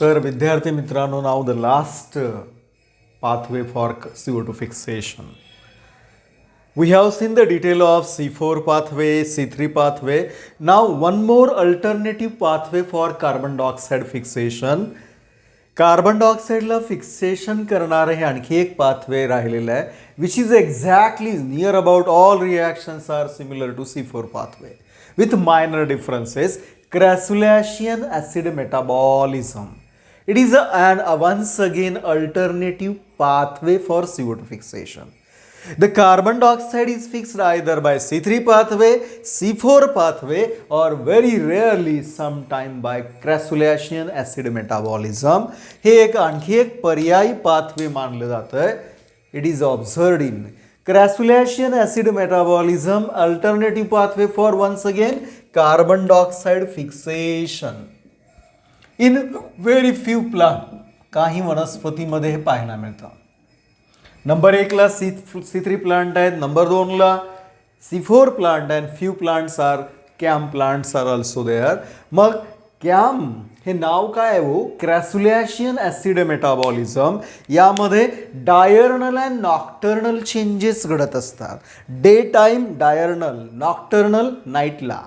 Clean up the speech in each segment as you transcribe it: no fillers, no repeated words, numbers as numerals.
तर विद्यार्थी मित्रांनो, now the last pathway for CO2 fixation. We have seen the detail of C4 pathway, C3 pathway. Now one more alternative pathway for carbon dioxide fixation. Carbon डायऑक्साईडला fixation करणारे हे आणखी एक pathway राहिलेलं आहे which is exactly near about all reactions are similar to C4 pathway with minor differences. Crassulacean acid metabolism. It is once again alternative pathway for CO2 fixation. The carbon dioxide is fixed either by C3 pathway, C4 pathway, or very rarely sometime by crassulacean acid metabolism. हे एक आणखी एक पर्यायी pathway मानलं जातं. It is observed in crassulacean acid metabolism, alternative pathway for once again carbon dioxide fixation. In very few plant, काही वनस्पतीमध्ये हे पाहायला मिळतं. नंबर 1 ला C3 प्लांट आहेत, नंबर 2 ला C4 plant and few plants are CAM plants are also there. मग CAM हे नाव काय आहे हो? Crassulacean acid metabolism. यामध्ये डायर्नल अँड नॉक्टर्नल चेंजेस घडत असतात. डे टाईम डायर्नल, नॉक्टर्नल नाईटला.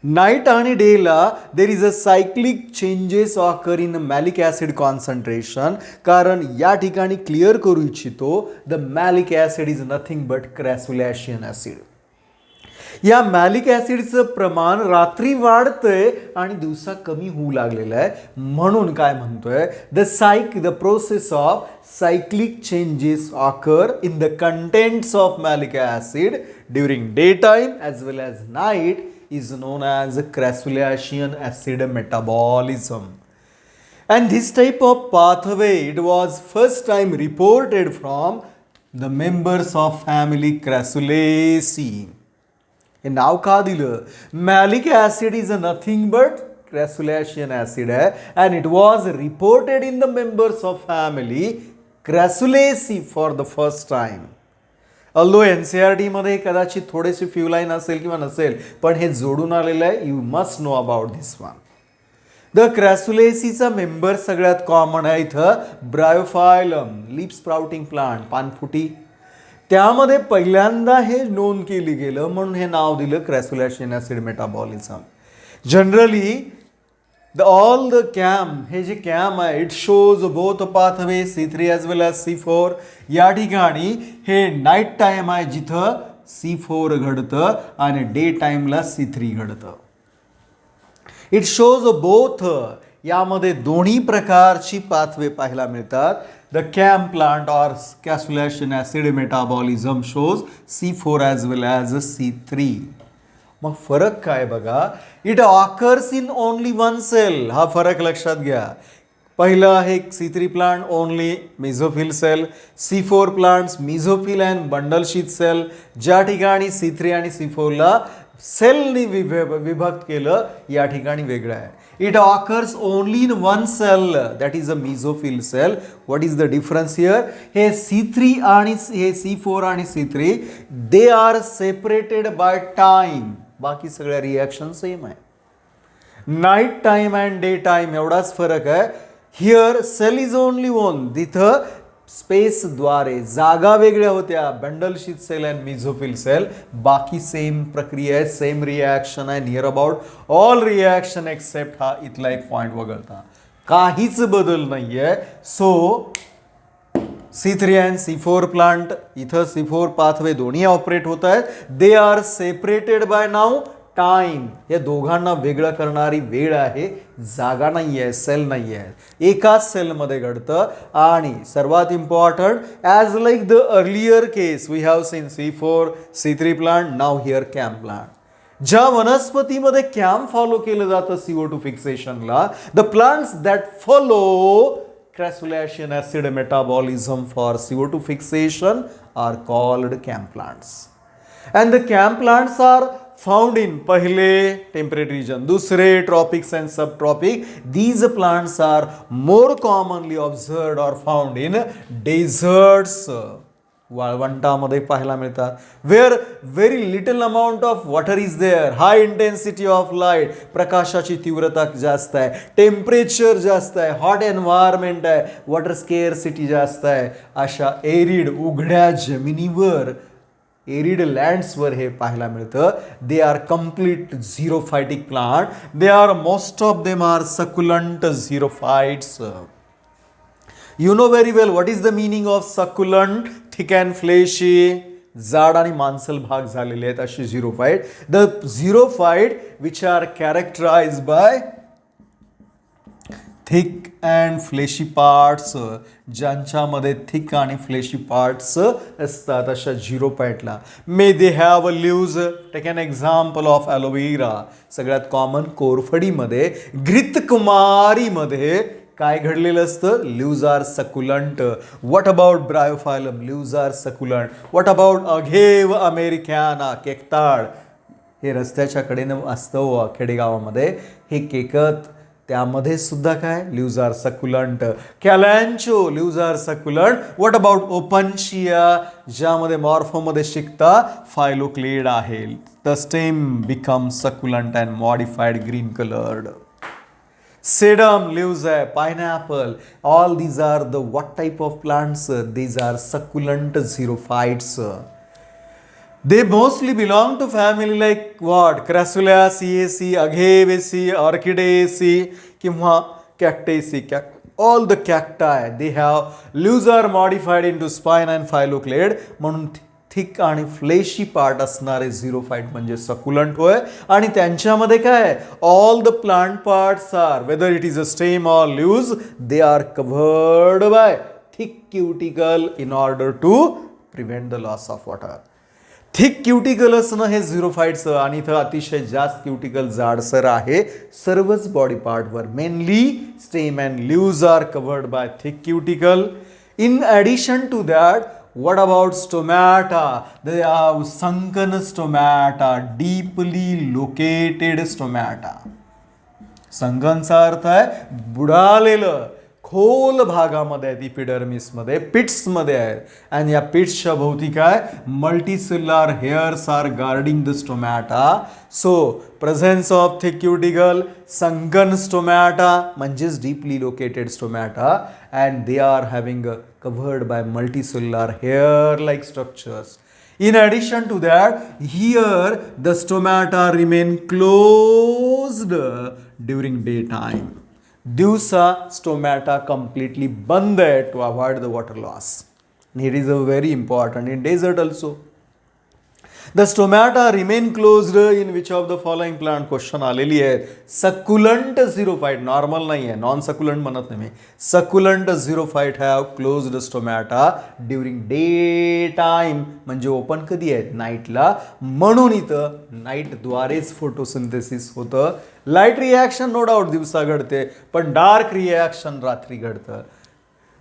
नाईट आणि डेला there is a cyclic changes occur in malic acid concentration. कारण या ठिकाणी क्लिअर करू इच्छितो the malic acid is nothing but crassulacean acid. या मॅलिक ॲसिडचं प्रमाण रात्री वाढतंय आणि दिवसा कमी होऊ लागलेलं आहे. म्हणून काय म्हणतोय the process of cyclic changes occur in the contents of malic acid during day time as well as night is known as crassulacean acid metabolism. And this type of pathway, it was first time reported from the members of family Crassulaceae. हे नाव का दिलं? Malic acid is nothing but crassulacean acid है and it was reported in the members of family Crassulaceae for the first time. Although NCERT मध्ये कदाचित थोडेसे few line असेल किंवा नसेल, पण हे जोडून आलेलं आहे. You must know about this one. The क्रॅसुलेसीचा मेंबर सगळ्यात कॉमन आहे इथं ब्रायोफायलम, लीप स्प्राउटिंग प्लांट, पानफुटी. त्यामध्ये पहिल्यांदा हे नोंद केली गेलं म्हणून हे नाव दिलं crassulacean acid metabolism. Generally all the CAM, हे जे कॅम आहे it shows both pathway C3 as well as C4. या ठिकाणी हे नाईट टाईम आहे जिथं C4 घडतं आणि डे टाईमला C3 घडतं. इट शोज बोथ, यामध्ये दोन्ही प्रकारची पाथवे पाहायला मिळतात. The CAM plant or crassulacean acid metabolism shows C4 as well as C3. मग फरक काय बघा? It occurs in only one cell. हा फरक लक्षात घ्या. पहिलं आहे C3 plant only mesophyll cell, C4 plants mesophyll and bundle sheath cell. ज्या ठिकाणी C3 आणि C4ला सेलनी विभक्त केलं या ठिकाणी वेगळं आहे. It occurs only in one cell, that is a mesophyll cell. What is the difference here? हे C3 आणि हे C4 आणि C3 they are separated by time. बाकी सगळ्या रिॲक्शन सेम आहे. Night time and day time एवढाच फरक आहे. Here cell is only one. तिथं स्पेसद्वारे जागा वेगळ्या होत्या, bundle sheath cell and mesophyll cell. बाकी सेम प्रक्रिया आहे, सेम रिॲक्शन आहे. Near about all reaction accept हा इथला एक पॉईंट वगळता काहीच बदल नाही आहे. So C3 and C4 plant, इथं C4 पाथवे दोन्ही ऑपरेट होत आहेत. दे are separated bye now time. या दोघांना वेगळं करणारी वेळ आहे, जागा नाही आहे, सेल नाही आहे. एकाच सेलमध्ये घडतं. आणि सर्वात important, as like the earlier case we have seen C4 C3 plant, now here CAM plant. ज्या वनस्पतीमध्ये कॅम फॉलो केलं जातं CO2 फिक्सेशनला, the plants that follow crassulacean acid metabolism for CO2 fixation are called CAM plants. And the CAM plants are found in पहिले temperate region, दूसरे tropics and subtropic. These plants are more commonly observed or found in deserts. वाळवंटामध्ये पाहायला मिळतात. Where very little amount of water is there, high intensity of light, प्रकाशाची तीव्रता जास्त आहे, temperature जास्त आहे, हॉट एन्व्हायरमेंट आहे, वॉटर स्केअरसिटी जास्त आहे, अशा एरिड उघड्या जमिनीवर, एरिड लँड्सवर हे पाहायला मिळतं. They are complete xerophytic plant. They are most of them are succulent xerophytes. You know very well what is the meaning of succulent, thick and fleshy, जाड आणि मांसल भाग झालेले आहेत अशी xerophyte. The xerophyte which are characterized by thick and fleshy parts, ज्यांच्यामध्ये thick आणि fleshy parts असतात अशा झिरोफाइटला. May they have a leaves. Take an example of aloe vera. सगळ्यात कॉमन कोरफडीमध्ये, घृतकुमारीमध्ये काय घडलेलं असतं? Leaves are succulent. What about bryophyllum? Leaves are succulent. What about agave americana, केकताळ? हे रस्त्याच्या कडेनं असतं खेडेगावामध्ये हे केकत, त्यामध्ये सुद्धा काय? Leaves are succulent. Kalanchoe, leaves are succulent. What about opuntia, ज्यामध्ये मॉर्फोमध्ये शिकता फायलोक्लेड आहे. The stem become succulent and modified green coloured. Sedum leaves आहे, pineapple. All these are the what type of plants? These are succulent xerophytes. They mostly belong to family like what? Crassulaceae, Agaveaceae, Orchidaceae, किंवा Cactaceae. All the cacti, they have leaves are modified into spine and phylloclade. म्हणून thick आणि fleshy part असणारे xerophyte म्हणजे succulent होय. आणि त्यांच्यामध्ये काय? All the plant parts are, whether it is a stem or leaves, they are covered by thick cuticle in order to prevent the loss of water. Thick cuticle असणं हे झिरोफाइटचं. आणि इथं अतिशय जास्त क्युटिकल जाडसर आहे सर्वच बॉडी पार्टवर. Mainly stem and leaves are covered by thick cuticle. In addition to that, what about stomata? They have sunken stomata, deeply located stomata. संकनचा अर्थ आहे बुडालेलं, खोल भागामध्ये आहेत, इपिडर्मिसमध्ये, पिट्समध्ये आहेत. आणि या पिट्सच्या भोवती काय? Multicellular hairs are guarding the stomata. So presence of thick cuticle, sunken stomata म्हणजेच deeply located stomata, and they are having covered by multicellular hair-like structures. In addition to that, here the stomata remain closed during daytime. दिवसा stomata completely बंद आहे to avoid the water loss. And it is a very important in desert also. The stomata remain closed in which of the following plant? Question आलेली आहे. सकुलंट झिरोफाइट, normal नाही आहे, non succulent म्हणत नाही मी. Succulent xerophyte have closed stomata during day time, म्हणजे open कधी आहेत? नाईटला. म्हणून इथं नाईटद्वारेच फोटोसिंथेसिस होतं. लाईट रिॲक्शन नो डाऊट दिवसा घडते, पण डार्क रिॲक्शन रात्री घडतं.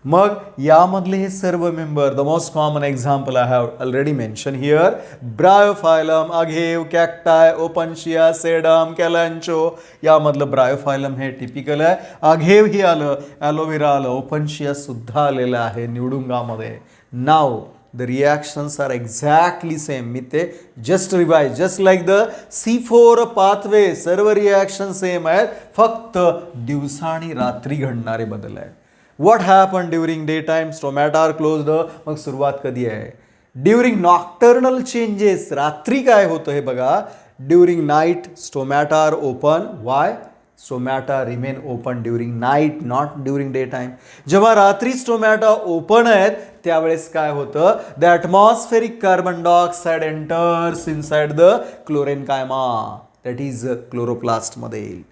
मग यामधले हे सर्व member, the most common example I have already mention here, bryophyllum, agave, cacti, opuntia, sedum, kalanchoe. यामधलं ब्रायोफायलम हे टिपिकल आहे. अघेव ही आलं, ॲलोवेरा आलं, ओपनशिया सुद्धा आलेलं आहे निवडुंगामध्ये. Now the reactions are exactly same. मी ते just revise, just like the C4 pathway, सर्व रिॲक्शन सेम आहेत, फक्त दिवसा आणि रात्री घडणारे बदल आहेत. What happened during daytime? Stomata are closed. मग सुरुवात कधी आहे? ड्युरिंग नॉक्टर्नल चेंजेस, रात्री काय होतं हे बघा. During night stomata are open. Why? Stomata remain open during night, not during day time. जेव्हा रात्री स्टोमॅटा ओपन आहेत त्यावेळेस काय होतं? The atmospheric carbon dioxide enters inside the chlorenchyma, that is क्लोरोप्लास्टमध्ये येईल.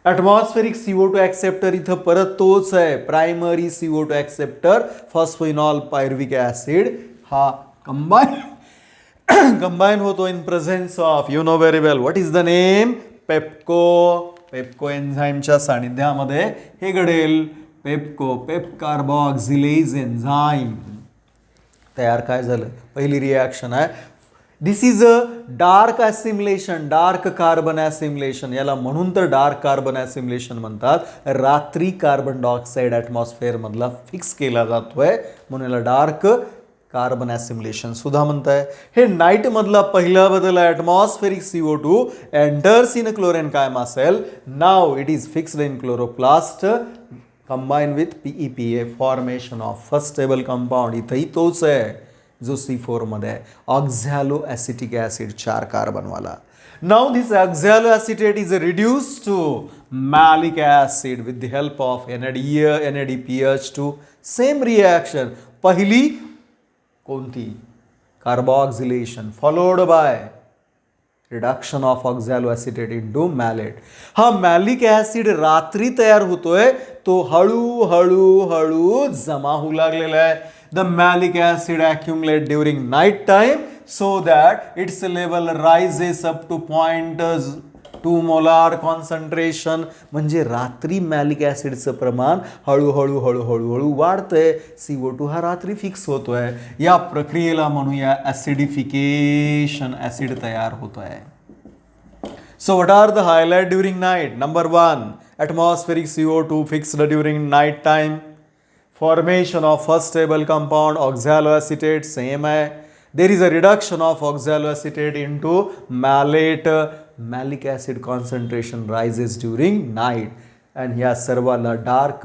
ॲटमॉस्फेरिक CO2 ॲक्सेप्टर इथं परत तोच आहे, primary CO2 acceptor, phosphoenol pyruvic acid हा कंबाईन होतो in presence of, you know very well what is the name? PEPCO. PEPCO एन्झाईमच्या सानिध्यामध्ये हे घडेल. पेप्को, पेप कार्बॉक्झिलेज एन्झाईम तयार काय झालं? पहिली रिॲक्शन आहे. This is a dark assimilation, dark carbon assimilation. याला म्हणून तर डार्क कार्बन ॲसिम्युलेशन म्हणतात. रात्री कार्बन डायऑक्साईड ॲटमॉस्फेअरमधला फिक्स केला जातोय म्हणून याला डार्क कार्बन ॲसिमिलेशन सुद्धा म्हणताय. हे नाईट मधला पहिला बदल आहे. Atmospheric CO2 enters in chlorenchyma cell. Now it is fixed in chloroplast combine with PEPA formation of first stable compound. इथंही तोच आहे जो C4 मध्ये आहे. ऑक्झॅलो ॲसिटिक ॲसिड 4 कार्बनवाला. Now this oxaloacetate is reduced to malic acid with the help of NADPH2. Same reaction. पहिली कोणती? Carboxylation followed by reduction of oxaloacetate into malate. हा malic acid रात्री तयार होतोय, तो हळू जमा होऊ लागलेला आहे. The malic acid accumulate during night time so that its level rises up to 0.2 molar concentration. म्हणजे रात्री मॅलिक ॲसिडचं प्रमाण हळूहळू वाढतंय. CO2 हा रात्री फिक्स होतोय. या प्रक्रियेला म्हणूया ॲसिडिफिकेशन. ॲसिड तयार होतोय. So what are the highlight during night? Number 1, atmospheric CO2 fixed during night time. Formation of first stable compound oxaloacetate same है. There is a reduction of oxaloacetate into malate. Malic acid concentration rises during night. And ह्या सर्वाला dark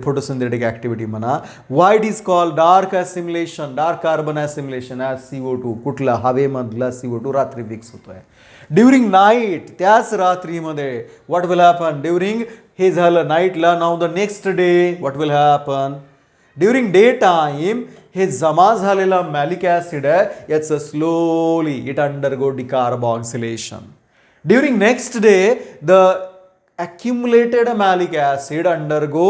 photosynthetic activity म्हणा. Why it is called dark assimilation, dark carbon assimilation as CO2. कुठला? हवेमधला CO2 रात्री fix होतोय. During night, त्याच रात्रीमध्ये what will happen? During हे झालं नाईटला. Now the next day what will happen? During day time हे जमा झालेला मॅलिक ॲसिड आहे याचं slowly it undergo decarboxylation. During next day the accumulated malic acid undergo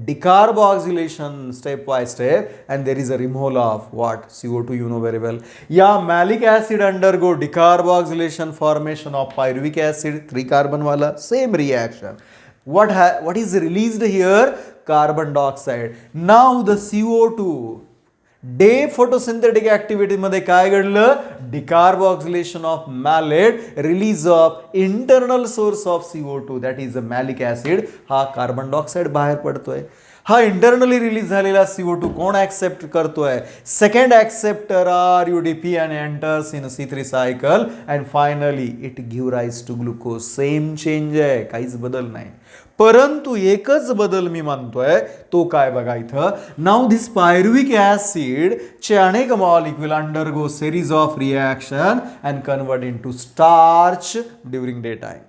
decarboxylation step by step and there is a removal of what? CO2, you know very well. Yeah, malic acid undergo decarboxylation formation of pyruvic acid 3 carbon wala. Same reaction. What is released here? Carbon dioxide. Now the CO2 day photosynthetic activity मध्ये काय घडलं? Decarboxylation of malate, release of internal source of CO2 that is a malic acid. हा carbon dioxide बाहेर पडतोय. हा internally release झालेला CO2 कोण accept करतोय? Second acceptor RUDP and enters in C3 cycle and finally it give rise to glucose. Same change आहे, काहीच बदल नाही. परंतु एकच बदल मी मानतोय, तो काय बघा इथं. नाव धिस पायरुविक ॲसिड चे अनेक molecule undergo series of reaction and convert into starch during day time.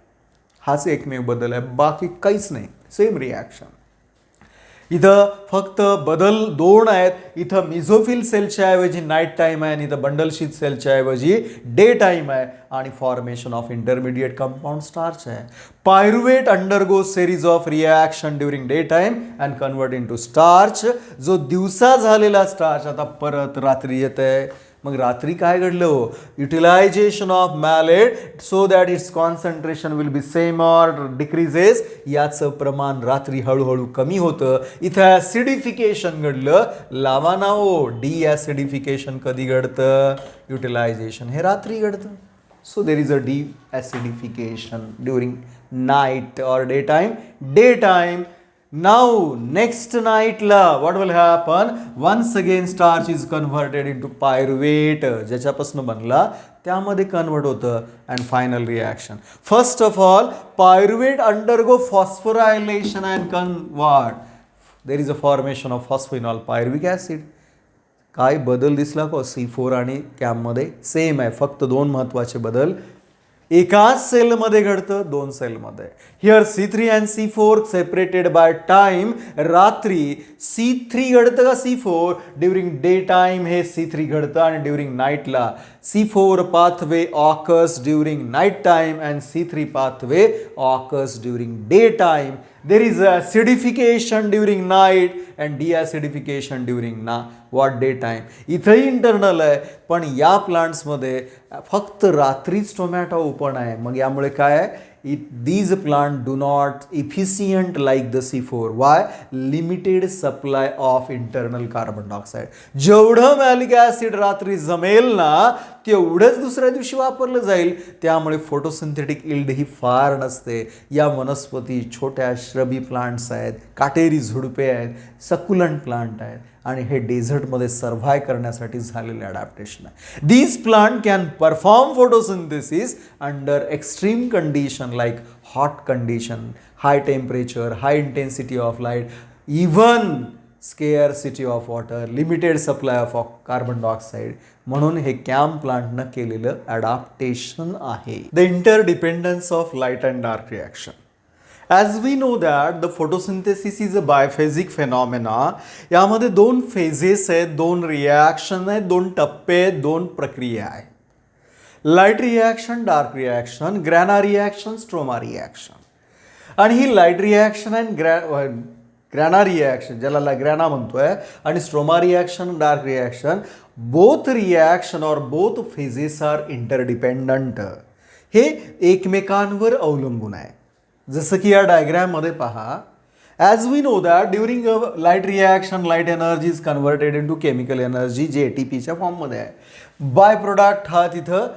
हाच एकमेव बदल आहे, बाकी काहीच नाही. Same reaction. इथं फक्त बदल 2 आहेत. इथं मिझोफिल सेलच्या ऐवजी नाईट टाइम आहे आणि इथं बंडल शीथ सेलच्या ऐवजी डे टाइम आहे आणि formation of intermediate compound starch आहे. Pyruvate undergo series of reaction during day time and convert into starch. जो दिवसा झालेला स्टार्च आता परत रात्री येत आहे. मग रात्री काय घडलं हो? Utilization of malate so that its concentration will be same or decreases. याचं प्रमाण रात्री हळूहळू कमी होतं. इथं ॲसिडिफिकेशन घडलं. लावा ना हो, डी-ॲसिडिफिकेशन कधी घडतं? युटिलायझेशन हे रात्री घडतं. So there is a deacidification during night और day time. Day time. Now next night la what will happen? Once again starch is converted into pyruvate ज्याच्यापासून बनला त्यामध्ये कन्वर्ट होतं and final reaction. First of all pyruvate undergo phosphorylation and convert. There is a formation of phosphoenol pyruvic acid. काय बदल दिसला का? C4 आणि CAM मध्ये सेम आहे, फक्त 2 महत्वाचे बदल एकाच सेलमध्ये घडतं, 2 सेलमध्ये. Here C3 and C4 separated by time. रात्री C3 घडतं का C4? ड्युरिंग डे टाइम हे C3 घडतं आणि ड्युरिंग नाईटला C4 pathway occurs during night time and C3 pathway occurs during daytime. There is acidification during night and deacidification during daytime. इथंही internal आहे, पण या प्लांट्समध्ये फक्त रात्रीच टोमॅटो ओपन आहे. मग यामुळे काय आहे? These plants do not efficient like the C4. Why? Limited supply of internal carbon dioxide. जेवढं मॅलिक ॲसिड रात्री जमेल ना तेवढंच दुसऱ्या दिवशी वापरलं जाईल, त्यामुळे फोटोसिंथेटिक इल्ड ही फार नसते. या वनस्पती छोट्या श्रबी प्लांट्स आहेत, काटेरी झुडपे आहेत, सकुलंट प्लांट आहेत आणि हे डेझर्टमध्ये सर्व्हाय करण्यासाठी झालेले अडॅप्टेशन आहे. These plant can perform photosynthesis under extreme condition like hot condition, high temperature, high intensity of light, even scarcity of water, limited supply of carbon dioxide. म्हणून हे कॅम्प प्लांटनं केलेलं अडॅप्टेशन आहे. The interdependence of light and dark reaction. As we know that the photosynthesis is a biphasic phenomena. यामध्ये दोन phases आहेत, दोन रिॲक्शन आहेत, दोन टप्पे आहेत, दोन प्रक्रिया आहेत. Light reaction, dark reaction, grana reaction, stroma reaction. आणि ही light reaction and grana reaction, ज्याला ग्रॅना म्हणतोय, आणि stroma reaction, dark reaction, both reaction और बोथ फेजेस आर इंटरडिपेंडंट. हे एकमेकांवर अवलंबून आहे. जसं की या डायग्रॅममध्ये पहा, as we know that during a light reaction light energy is converted into chemical energy, जे ATPच्या फॉर्ममध्ये आहे. बाय प्रोडक्ट हा तिथं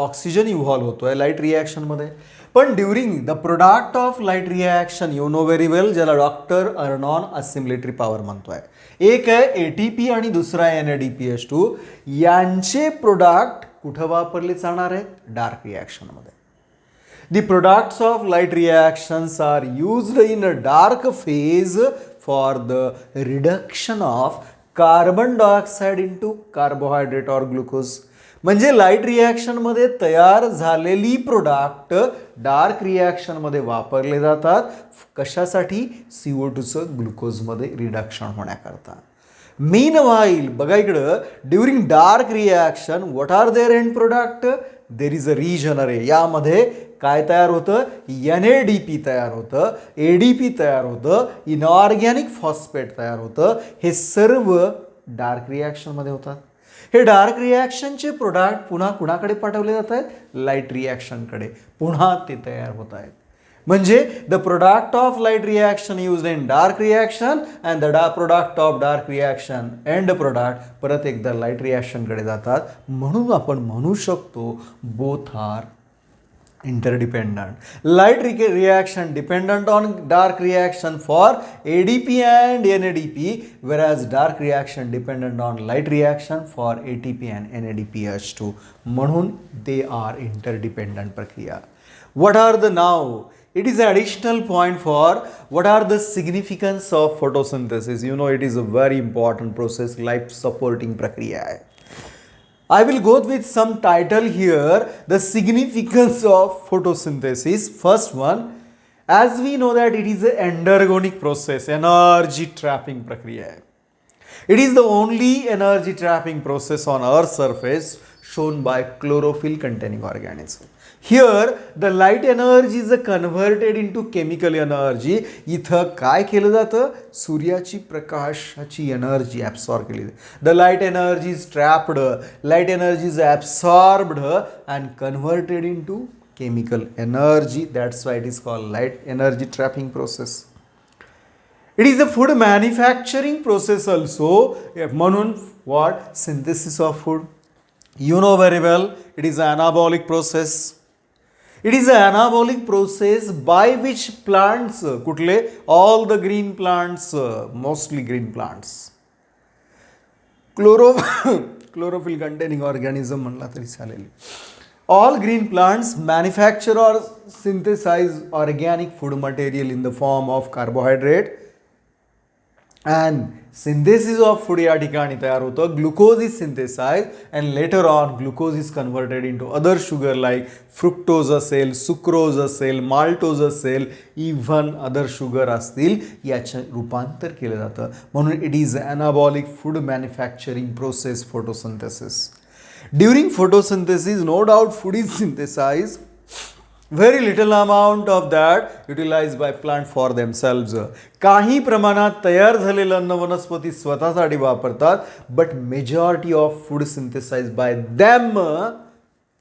ऑक्सिजन इव्हॉल्व होतोय लाईट रिॲक्शनमध्ये. पण during the product of light reaction, you know very well, ज्याला डॉक्टर अर्नॉन असिमिलेटरी पॉवर म्हणतोय, एक आहे ATP आणि दुसरा आहे NADPH2. यांचे प्रोडक्ट कुठं वापरले जाणार आहेत? Dark रिॲक्शनमध्ये. The products of light reactions are used in a dark phase for the reduction of carbon dioxide into carbohydrate or glucose. म्हणजे लाईट रिॲक्शनमध्ये तयार झालेली प्रोडक्ट डार्क रिॲक्शनमध्ये वापरले जातात. कशासाठी? CO2चं ग्लुकोजमध्ये रिडक्शन होण्याकरता. मीन व्हाईल, बघा इकडं, during dark reaction what are their end product? There is a रिजनरे. यामध्ये काय तयार होतं? NADP तयार होतं, ADP तयार होतं, इनऑर्गॅनिक फॉस्फेट तयार होतं. हे सर्व डार्क रिॲक्शनमध्ये होतात. हे डार्क रिॲक्शनचे प्रोडक्ट पुन्हा कुणाकडे पाठवले जात आहेत? लाईट रिॲक्शनकडे. पुन्हा ते तयार होत आहेत. म्हणजे the product of light reaction used in dark reaction and the product of dark reaction end product परत एकदा लाईट रिॲक्शनकडे जातात. म्हणून आपण म्हणू शकतो both are interdependent. Light reaction dependent on dark reaction for ADP and NADP, whereas dark reaction dependent on light reaction for ATP and NADPH2. म्हणून they are interdependent प्रक्रिया. What are the now? It is an additional point for what are the significance of photosynthesis. You know, it is a very important process, life supporting प्रक्रिया आहे. I will go with some title here, the significance of photosynthesis. First one, as we know that it is an endergonic process, energy trapping prakriya hai. It is the only energy trapping process on Earth's surface shown by chlorophyll containing organism. Here the light energy is converted into chemical energy. इथं काय केलं जातं? सूर्याची प्रकाशाची energy absorb केली जाते. The light energy is trapped, light energy is absorbed and converted into chemical energy. That's why it is called light energy trapping process. It is a food manufacturing process also. म्हणून what? Synthesis of food. You know very well, it is an anabolic process. It is an anabolic process by which plants, कुठले? All the green plants, mostly green plants. Chlorophyll containing organism म्हणला तरी चालेल. All green plants manufacture or synthesize organic food material in the form of carbohydrate. And synthesis of food या ठिकाणी तयार होतं. Glucose is synthesized and later on glucose is converted into other sugar like fructose असेल, sucrose असेल, maltose असेल, even other sugar असतील, याचे रूपांतर केलं जातं. म्हणून it is anabolic food manufacturing process, photosynthesis. During photosynthesis, no doubt food is synthesized. Very little amount of that utilized by plant for themselves. काही प्रमाणात तयार झालेलं अन्न वनस्पती स्वतःसाठी वापरतात, but majority of food synthesized by them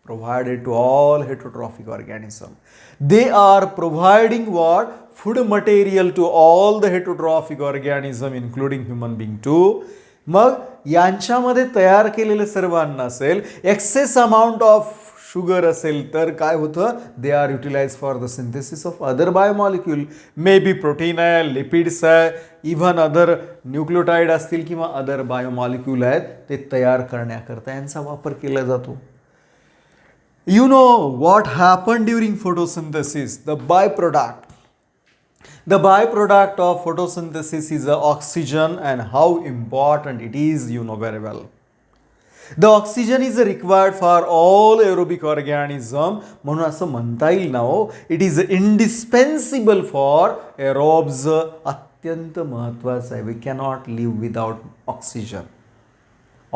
provided to all heterotrophic organism. They are providing what? Food material to all the heterotrophic organism including human being too. मग यांच्यामध्ये तयार केलेलं सर्व अन्न असेल, एक्सेस अमाऊंट ऑफ शुगर असेल तर काय होतं, they are utilize for the synthesis of other biomolecule, may be protein आहे, लिपिड्स आहे, इव्हन अदर न्यूक्लियोटाईड असतील किंवा अदर बायोमॉलिक्यूल आहेत, ते तयार करण्याकरता यांचा वापर केला जातो. You know what happened during photosynthesis? The byproduct of photosynthesis is the oxygen, and how important it is, you know very well. The oxygen is required for all aerobic organism. म्हणून असं म्हणता येईल ना हो, it is indispensable for aerobes. अत्यंत महत्वाचं आहे. We cannot live without oxygen.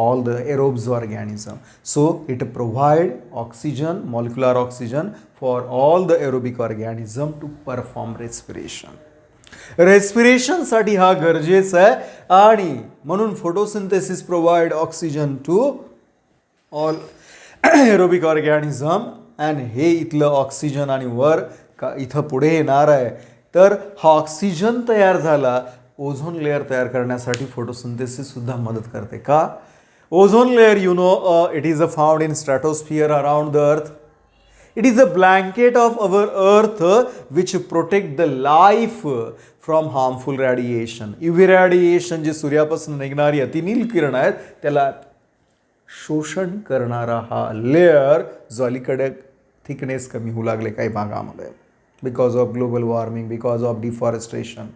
All the aerobes organism. So it provide oxygen, molecular oxygen for all the aerobic organism to perform respiration. Respiration साठी हा गरजेचा आहे आणि म्हणून photosynthesis provide oxygen to all aerobic organism. and हे इथलं oxygen आणि वर इथं पुढे येणार आहे. तर हा ऑक्सिजन तयार झाला, ओझोन लेअर तयार करण्यासाठी फोटोसिंथेसिस सुद्धा मदत करते. का? Ozone layer, you know, it is found in stratosphere around the earth. It is a blanket of our earth which protect the life from harmful radiation. UV radiation जे सूर्यापासून निघणारी अतिनील किरण आहेत त्याला शोषण करणारा हा लेअर जो अलीकडे थिकनेस कमी होऊ लागले काही भागामध्ये because of global warming, because of deforestation.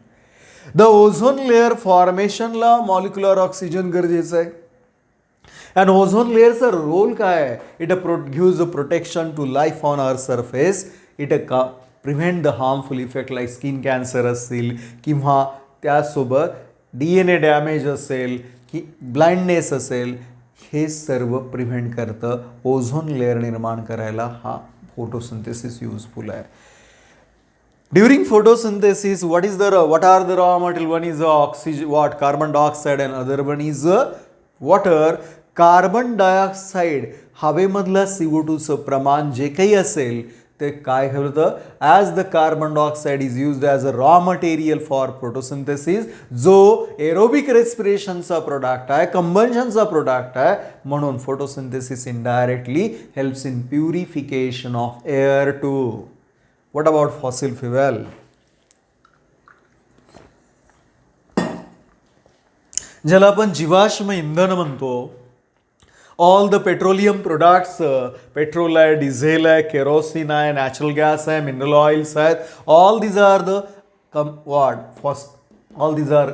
The ozone layer फॉर्मेशनला मॉलिक्युलर ऑक्सिजन गरजेचं आहे. And ozone layerचा रोल काय आहे? It gives a protection to life on our surface. It prevent the harmful effect like skin cancer असेल किंवा त्यासोबत DNA damage असेल की ब्लाइंडनेस असेल, हे सर्व प्रिव्हेंट करतं. ओझोन लेअर निर्माण करायला हा फोटोसिंथेसिस युजफुल आहे. During photosynthesis, what are the raw material? One is oxygen, carbon dioxide, and other one is water. Carbon dioxide हवेमधलं CO2चं प्रमाण जे काही असेल ते काय होतं, as the carbon dioxide is used as a raw material for photosynthesis, जो एरोबिक रेस्पिरेशनचा प्रोडक्ट आहे, कंबन्शनचा प्रोडक्ट आहे. म्हणून photosynthesis indirectly helps in purification of air too. What about fossil fuel? ज्याला आपण जीवाश्म इंधन म्हणतो. All the petroleum products, petrol आहे, डिझेल आहे, केरोसिन आहे, नॅचरल गॅस आहे, मिनरल ऑइल्स आहेत, all these are the all these are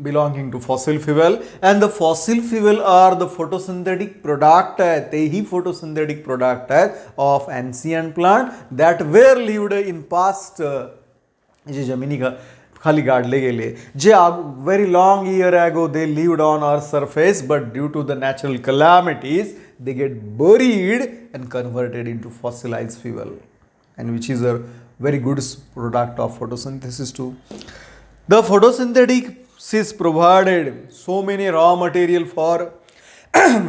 belonging to fossil fuel, and the fossil fuel are the photosynthetic product आहेत, तेही photosynthetic product आहेत of ancient plant that were lived in past, जे जमिनी खाली गाडले गेले, जे very long year ago they lived on our surface, but due to the natural calamities they get buried and converted into fossilized fuel, and which is a very good product of photosynthesis too. The photosynthesis provided so many raw material for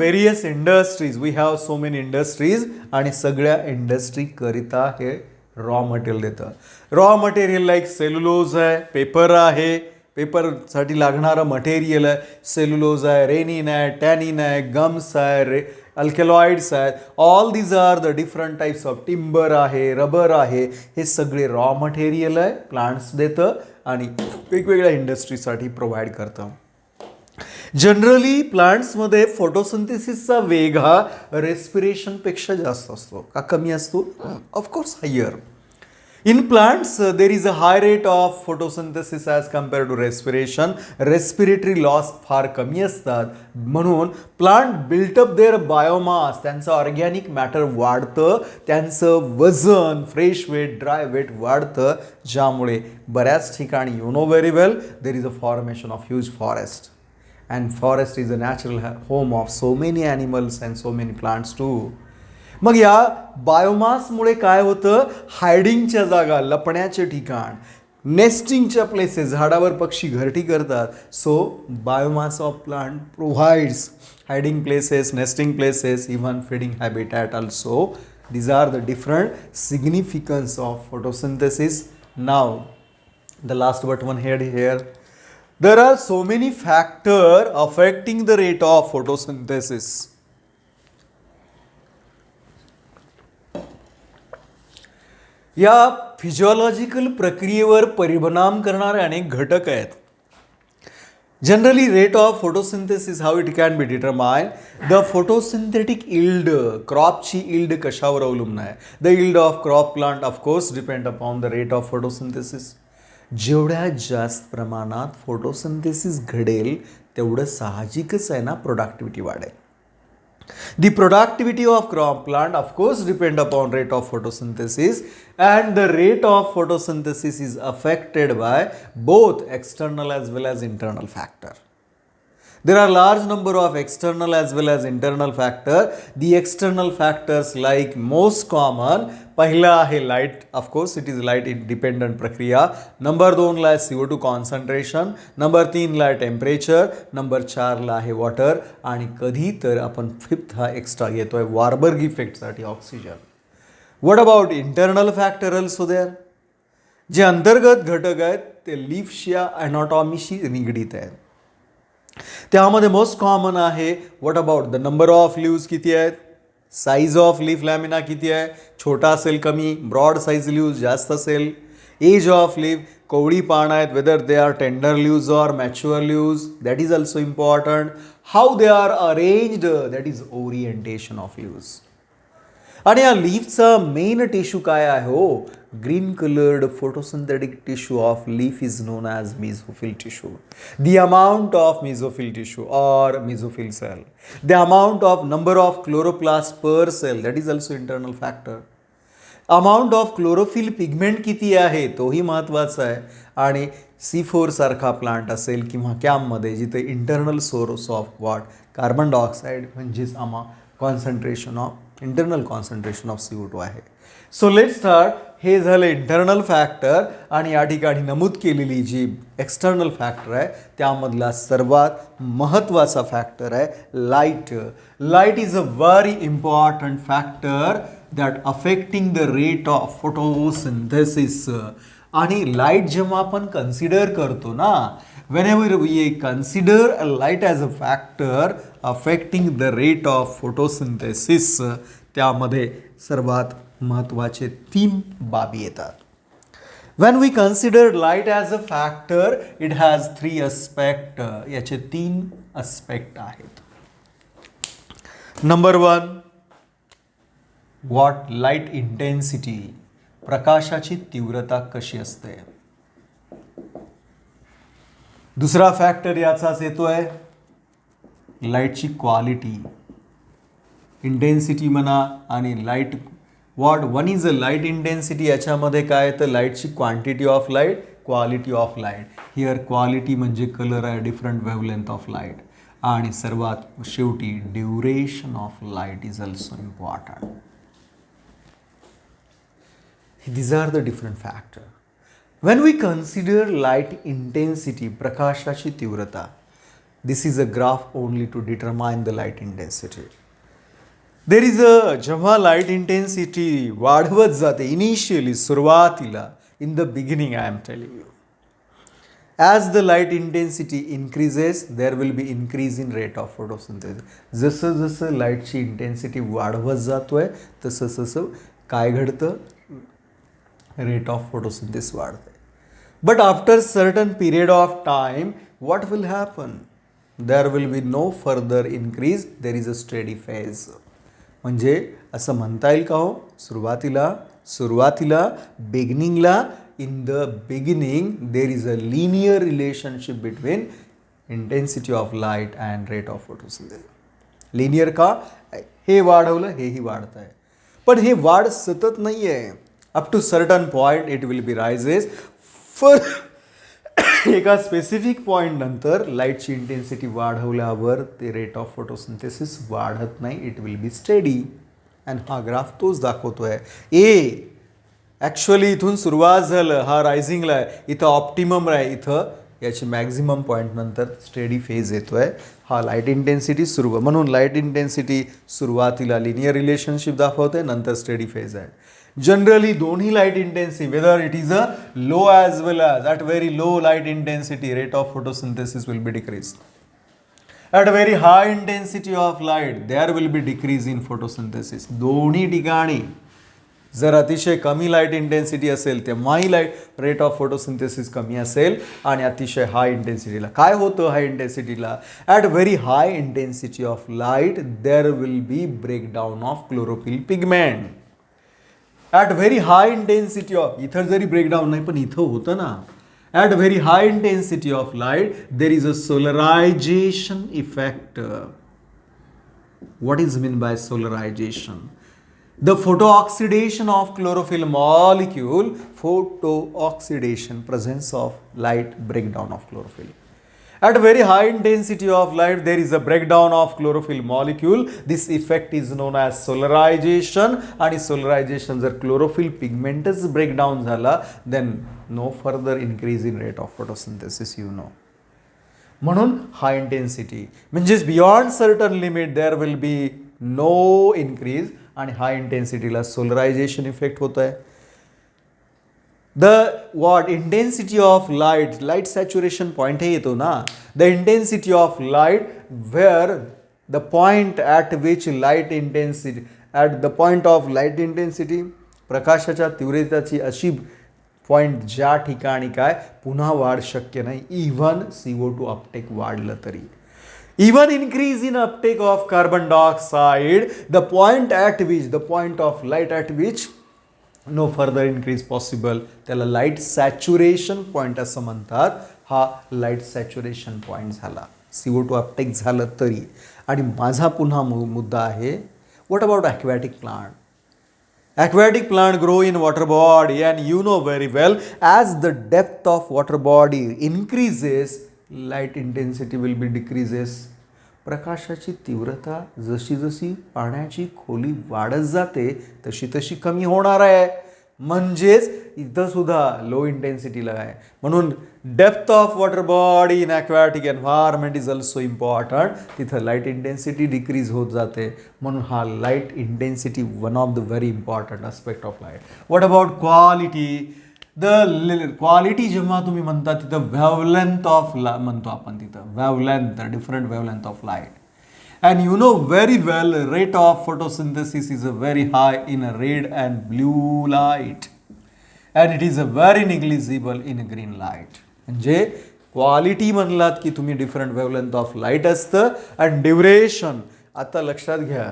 various industries. We have so many industries आणि सगळ्या industry करिता हे raw material देतं. Raw material like cellulose आहे, paper आहे, पेपरसाठी लागणारं material आहे, cellulose आहे, रेनिन आहे, टॅनिन आहे, गम्स आहे, अल्कलॉइड्स आहेत. All these are the different types of timber आहे, रबर आहे, हे सगळे रॉ मटेरियल आहे, प्लांट्स देतं आणि वेगवेगळ्या इंडस्ट्रीसाठी प्रोव्हाइड करतं. जनरली प्लांट्समध्ये फोटोसिंथेसिसचा वेग हा रेस्पिरेशनपेक्षा जास्त असतो का कमी असतो? Of course higher. In plants, there is a high rate of photosynthesis as compared to respiration. Respiratory loss फार कमी असतात, म्हणून plant built up their biomass, त्यांचं ऑर्गॅनिक मॅटर वाढतं, त्यांचं वजन, फ्रेश वेट, ड्राय वेट वाढतं, ज्यामुळे बऱ्याच ठिकाणी you know very well there is a formation of huge forest, and forest is a natural home of so many animals and so many plants too. मग या बायोमासमुळे काय होतं, हायडिंगच्या जागा, लपण्याचे ठिकाण, नेस्टिंगच्या प्लेसेस, झाडावर पक्षी घरटी करतात. So biomass of plant provides hiding places, nesting places, even feeding habitat also. These are the different significance of photosynthesis. Now the last but one head here. There are so many factors affecting the rate of photosynthesis. या physiological प्रक्रियेवर परिणाम करणारे अनेक घटक आहेत. Generally rate of photosynthesis how it can be determine. The photosynthetic yield, क्रॉपची yield कशावर अवलंबून आहे. The yield of crop plant of course depend upon the rate of photosynthesis. जेवढ्या जास्त प्रमाणात फोटोसिंथेसिस घडेल तेवढं साहजिकच आहे ना प्रोडक्टिव्हिटी वाढेल. The productivity of crop plant of course depend upon rate of photosynthesis, and the rate of photosynthesis is affected by both external as well as internal factor. There are large number of external as well as internal factor. The external factors like most common, पहिला आहे light, of course it is light independent प्रक्रिया. Number 2 ला CO2 concentration, number 3 ला temperature, number 4 ला आहे water, आणि कधी तर आपण 5th हा एक्स्ट्रा घेतोय वार्बर्ग इफेक्टसाठी oxygen. What about internal factor also there. जे अंतर्गत घटक आहेत ते लीफच्या अॅनाटॉमीशी निगडीत आहेत. त्यामध्ये मोस्ट कॉमन आहे what about the number of leaves किती आहेत, साईज ऑफ लीफ लॅमिना किती आहे, छोटा असेल कमी, ब्रॉड साईज लीव्स जास्त असेल, एज ऑफ लीफ, कोवळी पान आहेत whether they are tender leaves or mature leaves, that is also important. How they are arranged, that is orientation of leaves. आणि या लीफचा मेन टिश्यू काय आहे हो, green coloured photosynthetic tissue of leaf is known as mesophyll tissue. The amount of mesophyll tissue or mesophyll cell, the amount of number of chloroplast per cell, that is also internal factor. Amount of chlorophyll pigment किती आहे तोही महत्त्वाचा आहे. आणि C4 सारखा plant असेल किंवा कॅम्पमध्ये जिथे internal source of what carbon dioxide म्हणजेच concentration of internal concentration of CO2 आहे. So let start. हे झालं इंटरनल फॅक्टर, आणि या ठिकाणी नमूद केलेली जी एक्सटर्नल फॅक्टर आहे त्यामधला सर्वात महत्त्वाचा फॅक्टर आहे light. Light is a very important factor that affecting the rate of photosynthesis. आणि लाईट जेव्हा आपण कन्सिडर करतो ना, whenever we consider a light as a factor affecting the rate of photosynthesis, त्यामध्ये सर्वात महत्त्वाचे 3 बाबी येतात. When we consider light as a factor, it has 3 aspect. याचे 3 aspect आहेत. नंबर 1, what light intensity, प्रकाशाची तीव्रता कशी असते. दुसरा फॅक्टर याचाच येतोय लाईटची क्वालिटी, इंटेन्सिटी म्हणा आणि light. What one is a light intensity, याच्यामध्ये काय येतं लाईटची quantity of light, quality of light. Here quality म्हणजे कलर आहे, डिफरंट वेवलेंथ ऑफ लाईट, आणि सर्वात शेवटी duration of light is also important. These are the different factor. When we consider light intensity, प्रकाशाची तीव्रता, this is a graph only to determine the light intensity. There is a, जेव्हा light intensity वाढवत जाते initially, सुरुवातीला, in the beginning I am telling you, as the light intensity increases there will be increase in rate of photosynthesis. जसं जसं लाईटची intensity वाढवत जातोय तसं तसं काय घडतं, रेट ऑफ फोटोसिंथेसिस वाढते. But after certain period of time, what will happen? There will be no further increase. There is a steady phase. म्हणजे असं म्हणता येईल का हो, सुरुवातीला बिगिनिंगला, in the beginning there is a linear relationship between intensity of light and rate of photosynthesis. Linear का, हे वाढवलं हेही वाढत आहे, पण हे वाढ सतत नाही आहे. Up to certain point it will be rises. एका स्पेसिफिक पॉईंट नंतर लाईटची इंटेन्सिटी वाढवल्यावर ते रेट ऑफ फोटोसिंथेसिस वाढत नाही, it will be steady. And हा ग्राफ तोच दाखवतोय. ॲक्च्युअली इथून सुरुवात झालं, हा रायझिंगला आहे, इथं ऑप्टिमम आहे, इथं याची मॅक्झिमम पॉईंट नंतर स्टेडी फेज येतोय. हा लाईट इंटेन्सिटी म्हणून लाईट इंटेन्सिटी सुरुवातीला लिनियर रिलेशनशिप दाखवते, नंतर स्टेडी फेज आहे. Generally, दोन्ही light intensity, whether it is a low as well as at very low light intensity, rate of photosynthesis will be decreased. At a very high intensity of light, there will be decrease in photosynthesis. दोन्ही ठिकाणी जर अतिशय कमी light intensity असेल तेव्हाही light rate of photosynthesis कमी असेल आणि अतिशय हाय इंटेन्सिटीला काय होतं हाय इंटेन्सिटीला at very high intensity of light there will be breakdown of chlorophyll pigment at very high intensity of इथं जरी ब्रेकडाऊन नाही पण इथं होतं ना at very high intensity of light there is a solarization effect what is mean by solarization The photooxidation of chlorophyll molecule, photooxidation, presence of light, breakdown of chlorophyll. At very high intensity of light, there is a breakdown of chlorophyll molecule. This effect is known as solarization. And solarization, जर chlorophyll pigmentच breakdown झाला, then no further increase in rate of photosynthesis, you know. म्हणून high intensity म्हणजेच beyond certain limit there will be no increase. आणि हाय इंटेन्सिटीला solarization effect होत आहे the what intensity of light saturation point हे येतो ना the intensity of light where the point at which light intensity at the point of light intensity प्रकाशाच्या तीव्रतेची अशी point ज्या ठिकाणी काय पुन्हा वाढ शक्य नाही इव्हन CO2 अपटेक वाढलं तरी even increase in uptake of carbon dioxide the point of light at which no further increase possible त्याला light saturation point असं म्हणतात हा light saturation point झाला CO2 uptake झालं तरी आणि माझा पुन्हा मुद्दा आहे what about aquatic plant grow in water body and you know very well as the depth of water body increases light intensity will be decreases प्रकाशाची तीव्रता जशी जशी पाण्याची खोली वाढत जाते तशी तशी कमी होणार आहे म्हणजेच इथं सुद्धा लो इंटेन्सिटीला आहे म्हणून depth of water body in aquatic environment is also important तिथं लाईट इंटेन्सिटी डिक्रीज होत जाते म्हणून हा light intensity one of the very important aspect of light what about quality the quality जेव्हा तुम्ही म्हणता तिथं वेवलेंथ ऑफ म्हणतो आपण तिथं wavelength different wavelength of light and you know very well rate of photosynthesis is a very high in red and blue light and it is a very negligible in green light म्हणजे quality म्हणलात की तुम्ही different wavelength of light असतं and duration आता लक्षात घ्या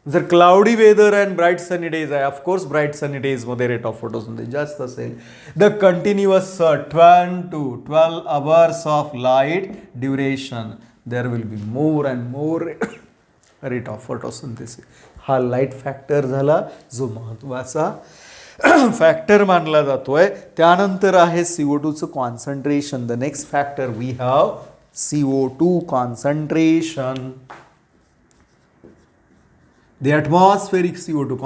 जर cloudy weather and bright sunny days आहे ऑफकोर्स ब्राईट सनी डेजमध्ये रेट ऑफ फोटोसिंथेसिस जास्त असेल the continuous 10 to 12 hours of light duration there will be more and more rate of photosynthesis हा लाईट फॅक्टर झाला जो महत्त्वाचा फॅक्टर मानला जातोय त्यानंतर आहे CO2चं concentration the next factor we have CO2 concentration the atmospheric CO2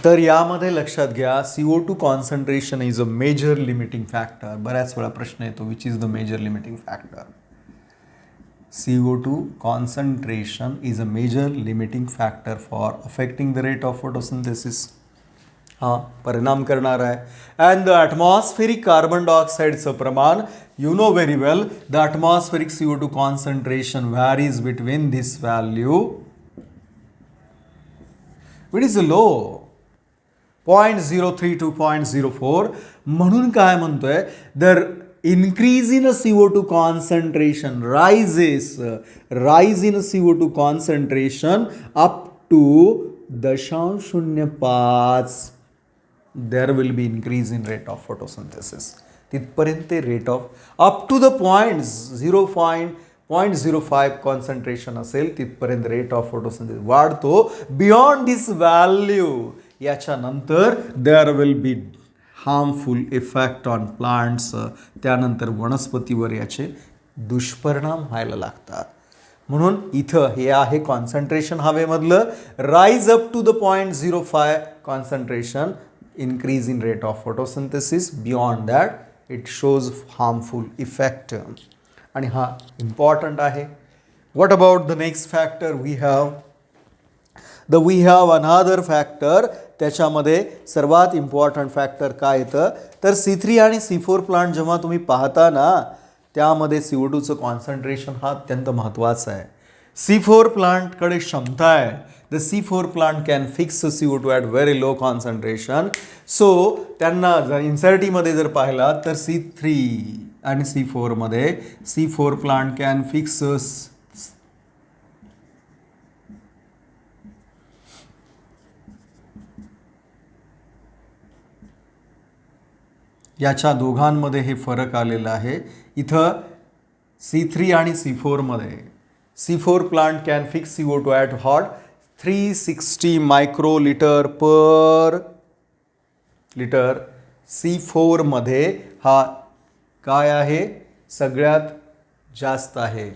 तर यामध्ये लक्षात घ्या CO2 concentration is a major limiting factor बऱ्याच वेळा प्रश्न येतो which is the major limiting factor CO2 concentration is a major limiting factor for affecting the rate of photosynthesis हा परिणाम करणार आहे अँड द ॲटमॉस्फेरिक कार्बन डायऑक्साईडचं प्रमाण you know very well the atmospheric CO2 concentration varies between this value it is low 0.03 to 0.04 म्हणून काय म्हणतोय दर increase in a CO2 concentration rise in a CO2 concentration up to 0.05 there will be increase in rate of photosynthesis तिथपर्यंत rate of up to the point 0.05 concentration असेल तिथपर्यंत rate of photosynthesis वाढतो beyond this value याच्या नंतर there will be harmful effect on plants त्यानंतर वनस्पतीवर याचे दुष्परिणाम व्हायला लागतात म्हणून इथं हे आहे कॉन्सन्ट्रेशन हवेमधलं rise up to the 0.05 concentration increase in rate of photosynthesis beyond that it shows harmful effect आणि हा important आहे what about the next factor we have the we have another factor. त्याच्यामध्ये सर्वात इम्पॉर्टंट फॅक्टर काय येतं तर C3 आणि C4 plant जेव्हा तुम्ही पाहता ना त्यामध्ये CO2चं कॉन्सन्ट्रेशन हा अत्यंत महत्त्वाचा आहे. C4 प्लांटकडे क्षमता आहे. The C4 plant can fix CO2 at very low concentration. So त्यांना जर इन्सर्टीमध्ये जर पाहिला तर C3 आणि C4 मध्ये C4 प्लांट कॅन फिक्स याच्या दोघांमध्ये हे फरक आलेला आहे. इथं C3 आणि C4 मध्ये C4 plant can fix CO2 at hot 360 microlitre per litre. C4 मध्ये हा काय आहे सगळ्यात जास्त आहे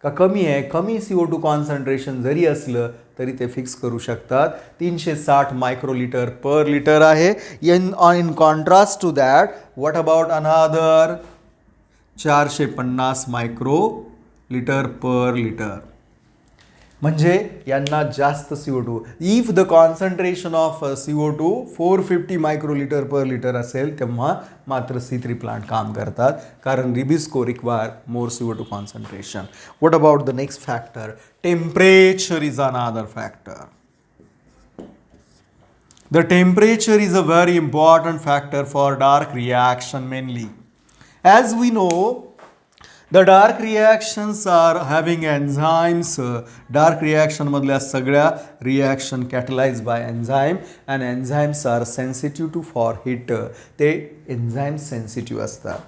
का कमी आहे. कमी CO2 कॉन्सन्ट्रेशन जरी असलं तरी ते फिक्स करू शकतात. 360 मायक्रोलिटर पर लिटर आहे. In contrast to that what about another 450 micro litre per litre. म्हणजे यांना जास्त CO2. If the concentration of CO2 450 microlitre per litre असेल तेव्हा मात्र C3 प्लांट काम करतात कारण Rubisco require more CO2 concentration. What about the next factor temperature is another factor. The temperature is a very important factor for dark reaction mainly. As we know, the dark reactions are having enzymes. Dark reaction मधल्या सगळ्या reaction catalyzed by enzyme and enzymes are sensitive to for heat. ते enzyme sensitive असतात.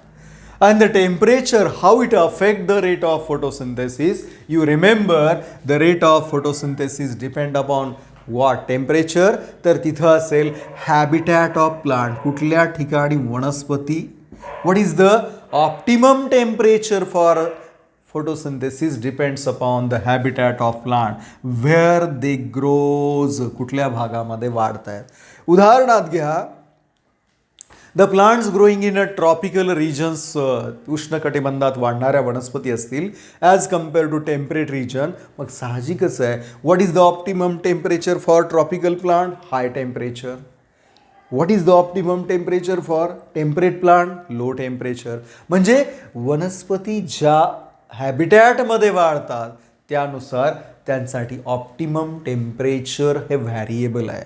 And the temperature, how it affect the rate of photosynthesis? You remember the rate of photosynthesis depend upon what temperature. तर तिथं असेल habitat of plant कुठल्या ठिकाणी वनस्पती. What is the optimum temperature for photosynthesis depends upon the habitat of plant where they grows कुठल्या भागामध्ये वाढत आहेत. उदाहरणार्थ घ्या the plants growing in a tropical regions उष्णकटिबंधात वाढणाऱ्या वनस्पती असतील as compare to temperate region. मग साहजिकच आहे what is the optimum temperature for tropical plant high temperature. What is the optimum temperature for temperate plant low temperature. म्हणजे वनस्पती ज्या हॅबिटॅटमध्ये वाढतात त्यानुसार त्यांसाठी ऑप्टिमम टेम्परेचर हे व्हॅरिएबल आहे.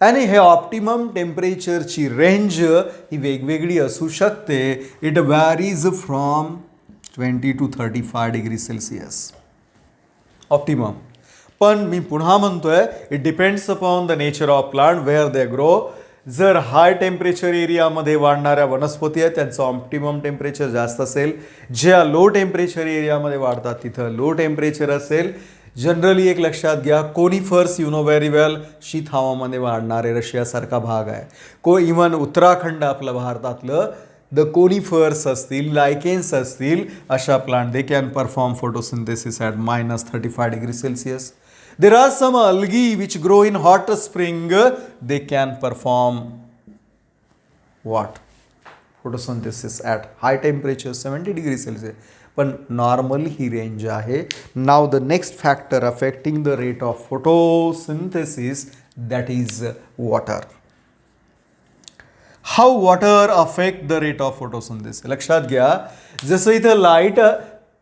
आणि हे ऑप्टिमम टेम्परेचरची रेंज ही वेगवेगळी असू शकते. It varies from 20 to 35 degree Celsius optimum. पण मी पुन्हा म्हणतोय it depends upon the nature of plant where they grow. जर हाय टेम्परेचर एरियामध्ये वाढणाऱ्या वनस्पती आहेत त्यांचं ऑप्टिमम टेम्परेचर जास्त असेल. ज्या लो टेम्परेचर एरियामध्ये वाढतात तिथं लो टेम्परेचर असेल. जनरली एक लक्षात घ्या कोनिफर्स यू नो व्हेरी वेल शीत हवामानामध्ये वाढणारे रशियासारखा भाग आहे. इव्हन उत्तराखंड आपलं भारतातलं द कोनिफर्स असतील लायकेन्स असतील अशा plant they can perform photosynthesis at -35 degree Celsius. There are some algae which grow in hot spring they can perform what photosynthesis at high temperature 70 degree Celsius. पण normal ही range आहे. Now the next factor affecting the rate of photosynthesis that is water. How water affect the rate of photosynthesis. लक्षात घ्या जसं इथं light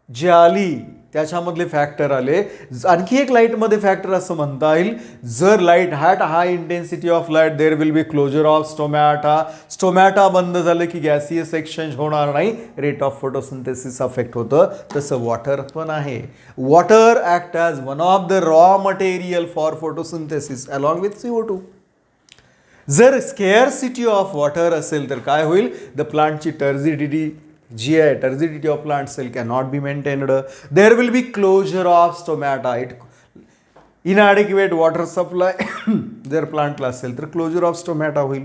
जी आली त्याच्यामधले factor आले. आणखी एक लाईटमध्ये फॅक्टर असं म्हणता येईल जर light hat high intensity of light there will be closure of stomata. Stomata बंद झालं की गॅसियस एक्सचेंज होणार नाही रेट ऑफ फोटोसिंथेसिस अफेक्ट होतं. तसं वॉटर पण आहे. Water act as one of the raw material for photosynthesis along with CO2. जर स्केअरसिटी ऑफ वॉटर असेल तर काय होईल द प्लांटची टर्जिडिटी जी आहे turgidity of plant cell can not be maintained. There will be closure of stomata. It inadequate water supply जर प्लांटला असेल तर क्लोजर ऑफ स्टोमॅटा होईल.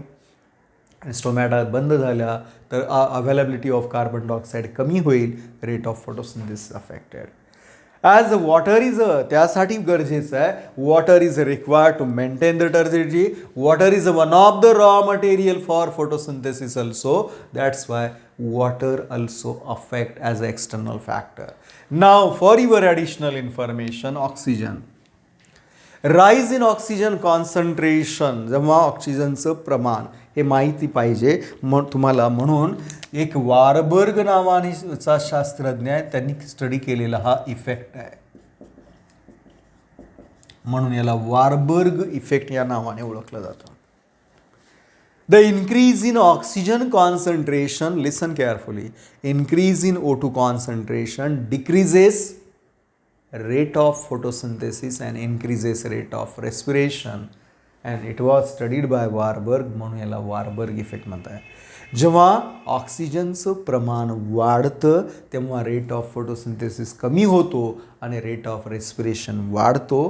स्टोमॅटा बंद झाल्या तर अवेलेबिलिटी ऑफ कार्बन डायऑक्साईड कमी होईल. Rate of photosynthesis affected. As water is त्यासाठी गरजेचं आहे water is required to maintain the turgidity. Water is one of the raw material for photosynthesis also. That's why water also affect as an external factor. Now for your additional information oxygen. Rise in oxygen concentration, जेव्हा ऑक्सिजनचं प्रमाण हे माहिती पाहिजे तुम्हाला, म्हणून एक Warburg नावाचा शास्त्रज्ञ आहे, त्यांनी स्टडी केलेला हा इफेक्ट आहे, म्हणून याला वारबर्ग इफेक्ट या नावाने ओळखलं जातं. The increase in oxygen concentration, listen carefully, increase in O2 concentration decreases rate of photosynthesis and increases rate of respiration, and it was studied by Warburg, म्हणून याला वारबर्ग इफेक्ट म्हणतात. जेव्हा ऑक्सिजनचं प्रमाण वाढतं तेव्हा रेट ऑफ फोटोसिंथेसिस कमी होतो आणि रेट ऑफ रेस्पिरेशन वाढतो,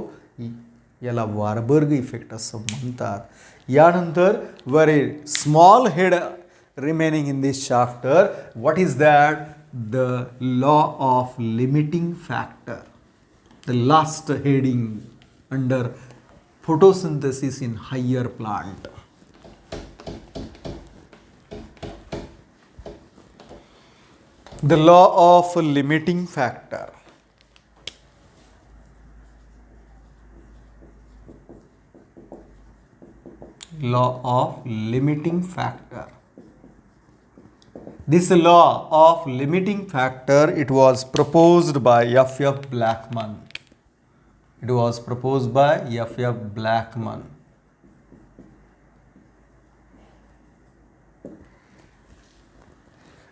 याला वारबर्ग इफेक्ट असं म्हणतात. यानंतर very small head remaining in this chapter, what is that? The law of limiting factor, the last heading under photosynthesis in higher plant. The law of limiting factor. Law of limiting factor. This law of limiting factor, it was proposed by F.F. Blackman. It was proposed by F.F. Blackman.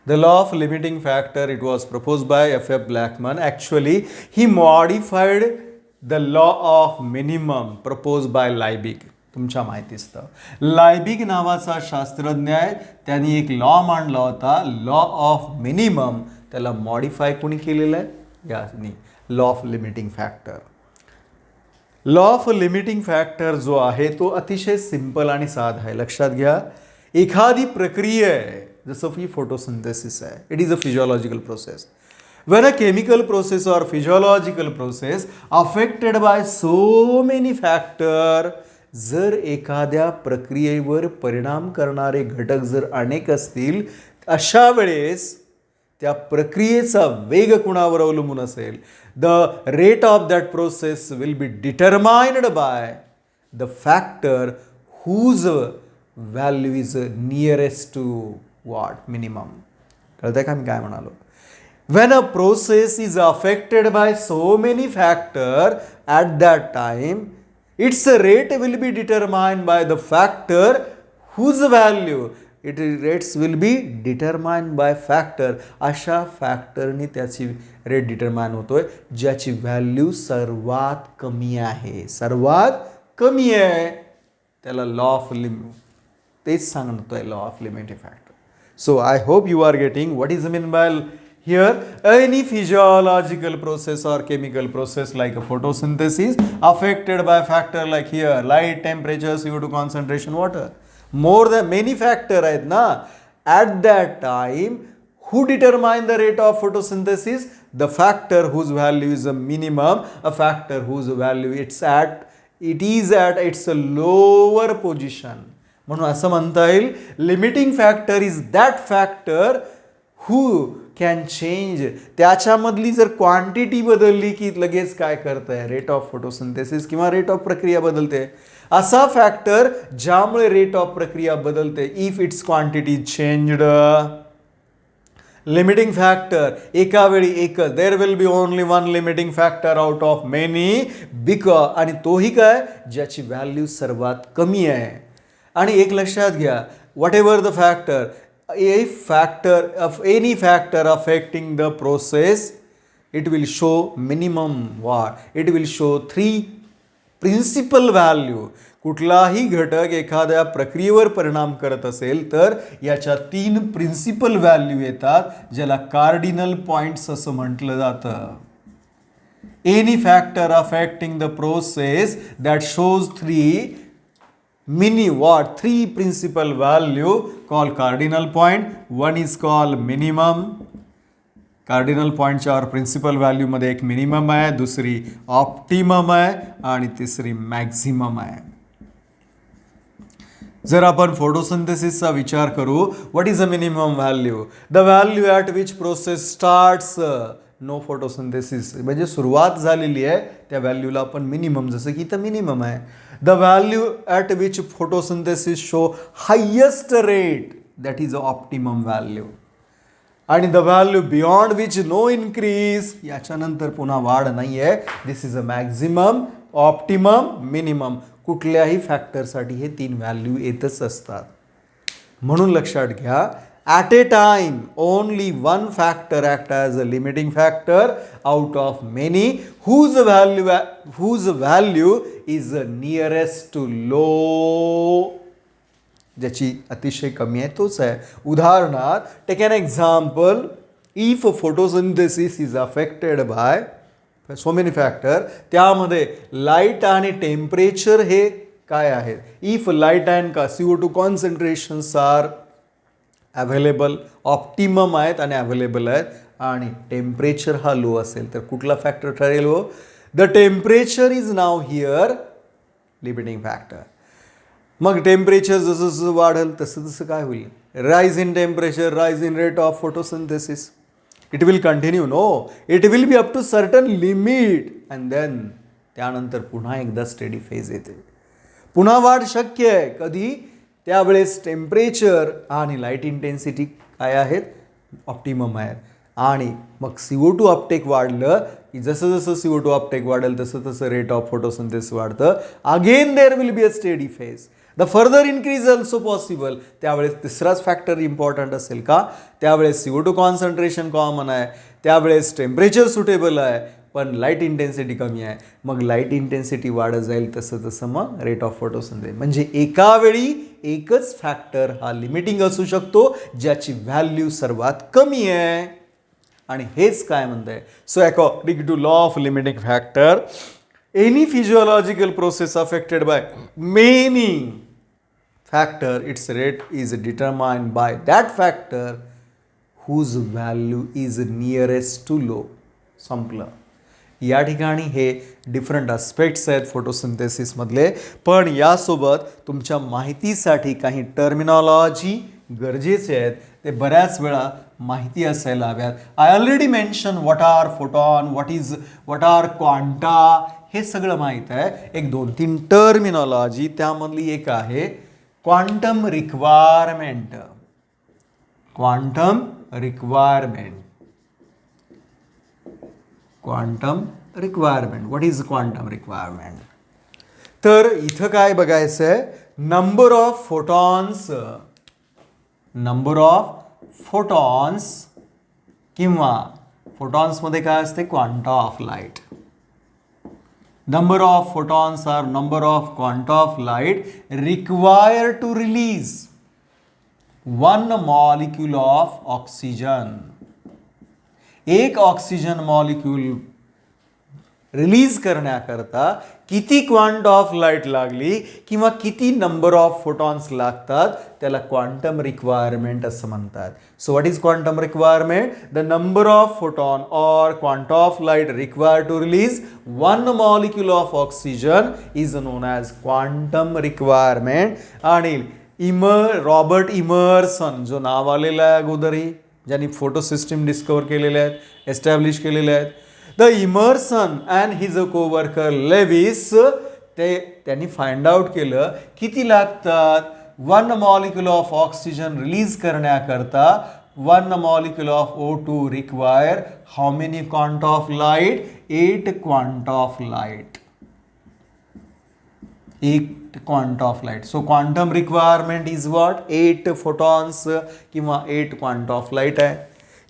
The law of limiting factor, it was proposed by F.F. Blackman. Actually, he modified the law of minimum proposed by Liebig. तुमच्या माहितीचं लायबिग नावाचा शास्त्रज्ञ आहे, त्यांनी एक law मांडला होता, law of minimum. त्याला मॉडिफाय कोणी केलेलं आहे? यानी law of limiting factor. Law of limiting factor जो आहे तो अतिशय सिंपल आणि साधा आहे. लक्षात घ्या, एखादी प्रक्रिया आहे, जसं की फोटोसिंथेसिस आहे, it is a physiological process. When a chemical process or physiological process affected by so many factors, जर एखाद्या प्रक्रियेवर परिणाम करणारे घटक जर अनेक असतील, अशा वेळेस त्या प्रक्रियेचा वेग कुणावर अवलंबून असेल? The rate of that process will be determined by the factor whose value is nearest to what? Minimum. कळतंय का मी काय म्हणालो? When a process is affected by so many factors at that time, its rate will be determined by the factor whose value it rates will be determined by factor. अशा फॅक्टरनी त्याची rate determine होतोय ज्याची value सर्वात कमी आहे. सर्वात कमी आहे त्याला लॉ ऑफ लिमिट, तेच सांगतोय law of limiting factor. So I hope you are getting what is mean by here. Any physiological process or chemical process like a photosynthesis affected by factor like here light, temperature, CO2 concentration, water, more than many factor right na. At that time, who determine the rate of photosynthesis? The factor whose value is a minimum, a factor whose value it is at its lower position. म्हणून असं म्हणता येईल limiting factor is that factor who can change. त्याच्यामधली जर quantity बदलली की लगेच काय करतंय? रेट ऑफ फोटोसिंथेसिस किंवा रेट ऑफ प्रक्रिया बदलते. असा फॅक्टर ज्यामुळे रेट ऑफ प्रक्रिया बदलते, if it's quantity changed. Limiting factor एका वेळी एकच, देर will B only one limiting factor out of many, because, आणि तोही काय? ज्याची व्हॅल्यू सर्वात कमी आहे. आणि एक लक्षात घ्या, what ever the factor, a factor of any factor affecting the process, it will show minimum what? It will show 3 principal value. कुठलाही घटक एखाद्या प्रक्रियेवर परिणाम करत असेल तर याच्या 3 प्रिन्सिपल व्हॅल्यू येतात, ज्याला कार्डिनल पॉइंट्स असं म्हटलं जातं. Any factor affecting the process that shows 3 principal value called cardinal point. One is called minimum. Cardinal point च्या प्रिन्सिपल व्हॅल्यू मध्ये एक मिनिमम आहे, दुसरी ऑप्टिमम आहे आणि तिसरी मॅक्झिमम आहे. जर आपण फोटोसिंथेसिसचा विचार करू, what is a minimum value? The value at which process starts no photosynthesis, म्हणजे सुरुवात झालेली आहे त्या व्हॅल्यूला आपण मिनिमम, जसं की इथं मिनिमम आहे. The value at which photosynthesis show highest rate that is optimum value. आणि the value beyond which no increase, याच्यानंतर पुन्हा वाढ नाही आहे. This is a maximum, optimum, minimum. कुठल्याही फॅक्टरसाठी हे 3 व्हॅल्यू येतच असतात. म्हणून लक्षात घ्या, at a time only one factor act as a limiting factor out of many whose value is nearest to low. ज्याची अतिशय कमी आहे तोच आहे. उदाहरणार्थ, take an example, if photosynthesis is affected by so many factor, त्यामध्ये light आणि temperature हे काय आहेत. If light and CO2 concentrations are available, optimum आहेत आणि अवेलेबल आहेत, आणि टेम्परेचर हा लो असेल तर कुठला फॅक्टर ठरेल हो. The temperature is now here limiting factor. मग टेम्परेचर जसं जसं वाढेल तसं तसं काय होईल. Rise in temperature, rise in rate of photosynthesis. It will continue, no, it will be up to certain limit and then त्यानंतर पुन्हा एकदा स्टेडी फेज येते. पुन्हा वाढ शक्य आहे कधी, त्यावेळेस टेम्परेचर आणि लाईट इंटेन्सिटी काय आहेत, ऑप्टिमम आहेत. आणि मग CO2 अपटेक वाढलं की जसं जसं CO2 अपटेक वाढेल तसं तसं रेट ऑफ फोटोसिंथेसिस वाढतं. Again there will be a steady phase. The further increase also possible. त्यावेळेस तिसराच फॅक्टर इम्पॉर्टंट असेल का, त्यावेळेस CO2 कॉन्सन्ट्रेशन कॉमन आहे, त्यावेळेस टेम्परेचर सुटेबल आहे, पण लाईट इंटेन्सिटी कमी आहे. मग लाईट इंटेन्सिटी वाढत जाईल तसं तसं मग रेट ऑफ फोटोसिंथेसिस. म्हणजे एका वेळी एकच फॅक्टर हा लिमिटिंग असू शकतो ज्याची व्हॅल्यू सर्वात कमी आहे. आणि हेच काय म्हणतंय. So according to law of limiting factor, any physiological process affected by many factor, its rate is determined by that factor whose value is nearest to low. संपलं. या ठिकाणी हे डिफरंट अस्पेक्ट्स आहेत फोटोसिंथेसिसमधले. पण यासोबत तुमच्या माहितीसाठी काही टर्मिनॉलॉजी गरजेचे आहेत, ते बऱ्याच वेळा माहिती असायला हव्यात. I already mention what are photon, what are quanta, हे सगळं माहीत आहे. एक 2-3 टर्मिनॉलॉजी, त्यामधली एक आहे quantum requirement. Quantum requirement. Quantum requirement. What is quantum requirement. तर इथं काय बघायचं आहे, number of photons, number of photons किंवा फोटॉन्समध्ये काय असते, quanta of light. Number of photons are number of quanta of light require to release 1 molecule of oxygen. एक ऑक्सिजन मॉलिक्यूल रिलीज करण्याकरता किती क्वांटा ऑफ लाईट लागली किंवा किती नंबर ऑफ फोटॉन्स लागतात, त्याला क्वांटम रिक्वायरमेंट असं म्हणतात. So what is quantum requirement. The number of photon or quanta of light require to release 1 molecule of oxygen is known as quantum requirement. आणि Robert Emerson, जो नाव आलेला आहे अगोदरही, ज्यांनी फोटो सिस्टीम डिस्कवर केलेले आहेत, एस्टॅब्लिश केलेले आहेत. The Emerson and his coworker Lewis, त्यांनी फाइंड आउट केलं किती लागतात 1 मॉलिक्यूल ऑफ ऑक्सिजन रिलीज करण्याकरता 1 molecule of O2 require how many quanta of light, 8 quanta of light. 8 quanta of light. So quantum requirement is what, 8 photons किंवा 8 quanta of light आहे.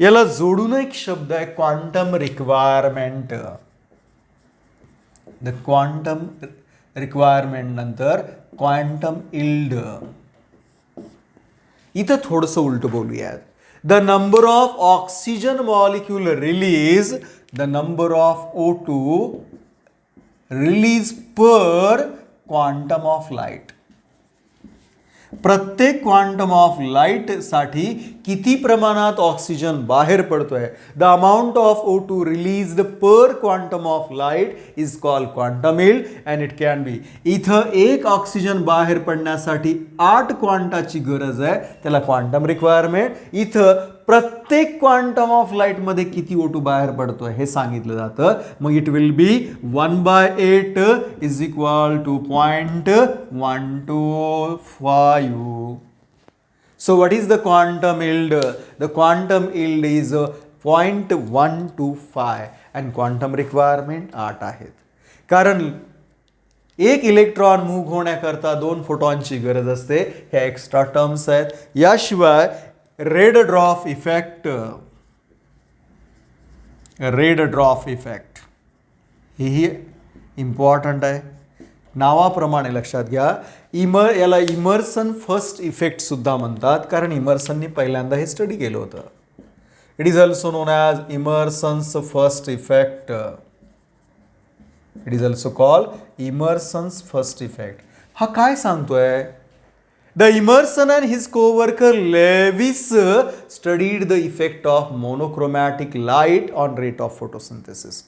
याला जोडून एक शब्द आहे quantum requirement. The quantum requirement नंतर quantum yield. इथं थोडंसं उलट बोलूयात. The number of oxygen molecule release, the number of O2 release per quantum of light. प्रत्येक क्वांटम ऑफ लाईट साठी किती प्रमाणात ऑक्सिजन बाहेर पडतोय, the amount of O2 released per quantum of light is called quantum yield and it can बी. इथं एक oxygen बाहेर पडण्यासाठी 8 क्वांटाची गरज आहे, त्याला क्वांटम रिक्वायरमेंट. इथं प्रत्येक क्वांटम ऑफ लाईटमध्ये किती O2 बाहेर पडतोय हे सांगितलं जातं. मग it will be 1/8 is equal to 0.125. So what is the quantum yield? The quantum yield is 0.125 and quantum requirement 8 आहेत. कारण एक इलेक्ट्रॉन मूव्ह होण्याकरता 2 फोटॉनची गरज असते. ह्या एक्स्ट्रा टर्म्स आहेत. याशिवाय रेड ड्रॉप इफेक्ट ही इम्पॉर्टंट आहे. नावाप्रमाणे लक्षात घ्या, याला इमर्सन फर्स्ट इफेक्ट सुद्धा म्हणतात, कारण इमर्सननी पहिल्यांदा हे स्टडी केलं होतं. It is also known as Emerson's first effect. It is also called Emerson's first effect. हा काय सांगतोय? The Emerson and his coworker Lewis studied the effect of monochromatic light on rate of photosynthesis.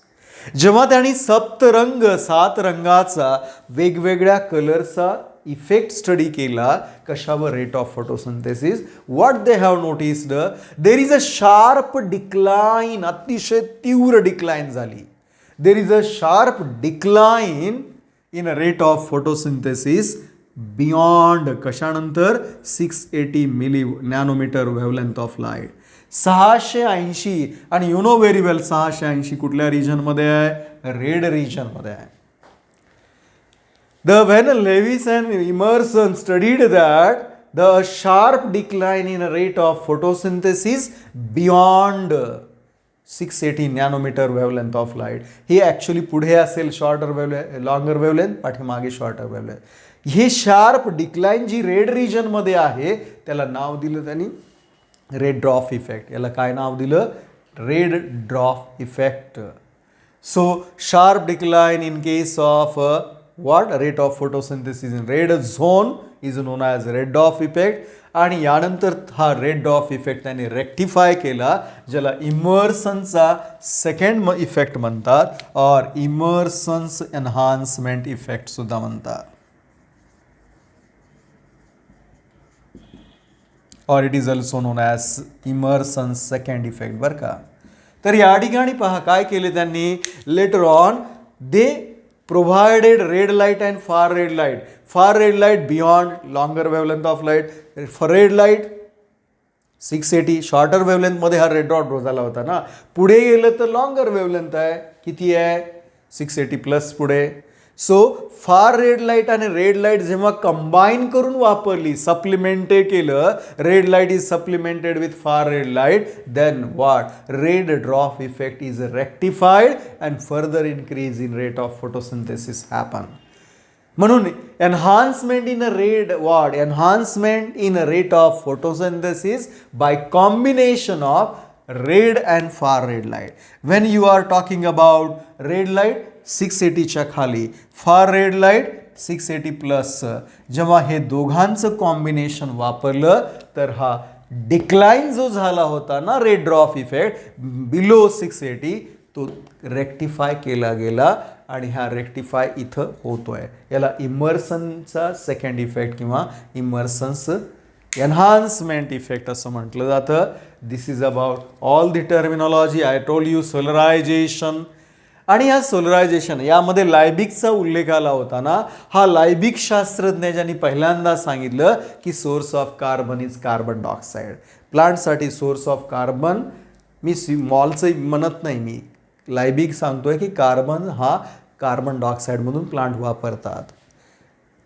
जेव्हा त्यांनी सप्तरंग 7 रंगाचा वेगवेगळ्या कलरचा effect study केला कशावर? Rate of photosynthesis. What they have noticed? There is a sharp decline. अतिशय तीव्र डिक्लाइन झाली. There is a sharp decline in rate of photosynthesis beyond कशानंतर 680 milli nanometer wavelength of light. 680 आणि यू नो व्हेरी वेल 680 कुठल्या रिजनमध्ये आहे? Red रिजनमध्ये आहे. When Lewis and Emerson studied that the sharp decline in rate of photosynthesis beyond 680 nanometre wavelength of light, he actually पुढे असेल shorter wavelength, longer wavelength, पाठीमागे shorter wavelength. हे शार्प डिक्लाइन जी red रिजनमध्ये आहे त्याला नाव दिलं त्यांनी रेड ड्रॉप इफेक्ट. याला काय नाव दिलं? Red drop effect. So sharp decline in case of what? Rate of photosynthesis in red zone is known as red dwarf effect. आणि यानंतर हा रेड ड्रॉप इफेक्ट त्याने रेक्टिफाय केला, ज्याला इमर्सनचा सेकंड इफेक्ट म्हणतात, और इमर्सन्स एनहान्समेंट इफेक्ट सुद्धा म्हणतात. Or it is also known as Emerson's second effect. बरं का? तर या ठिकाणी पहा काय केले त्यांनी. Later on they provided red light and far red light. Far red light beyond longer wavelength of light. For red light 680 shorter wavelength मध्ये हा रेड डॉट झाला होता ना. पुढे गेलं तर लॉंगर वेव्हलेंथ आहे. किती आहे? 680 प्लस पुढे. सो फार रेड लाईट आणि रेड लाईट जेव्हा कंबाईन करून वापरली, सप्लिमेंटेड केलं, red light is supplemented with far red light, then what? Red drop effect is rectified and further increase in rate of photosynthesis happen. म्हणून enhancement in red what? Enhancement in rate of photosynthesis by combination of red and far red light. When you are talking about red light 680 च्या खाली, far red light 680 plus, जेव्हा हे दोघांचं combination वापरलं तर हा decline जो झाला होता ना रेड ड्रॉप इफेक्ट बिलो 680 तो रेक्टिफाय केला गेला आणि हा रेक्टिफाय इथं होतोय. याला इमर्सनचा सेकंड इफेक्ट किंवा इमर्सन्स एनहान्समेंट इफेक्ट असं म्हटलं जातं. This is about all the terminology. I told you solarization. आणि या सोलरायझेशन यामध्ये लायबिकचा उल्लेख आला होता ना. हा लायबिक शास्त्रज्ञ ज्यांनी पहिल्यांदा सांगितलं की सोर्स ऑफ कार्बन इज कार्बन डायऑक्साईड. प्लांटसाठी सोर्स ऑफ कार्बन, मी मॉलचं म्हणत नाही, मी लायबिक सांगतोय की कार्बन हा कार्बन डायऑक्साईडमधून प्लांट वापरतात.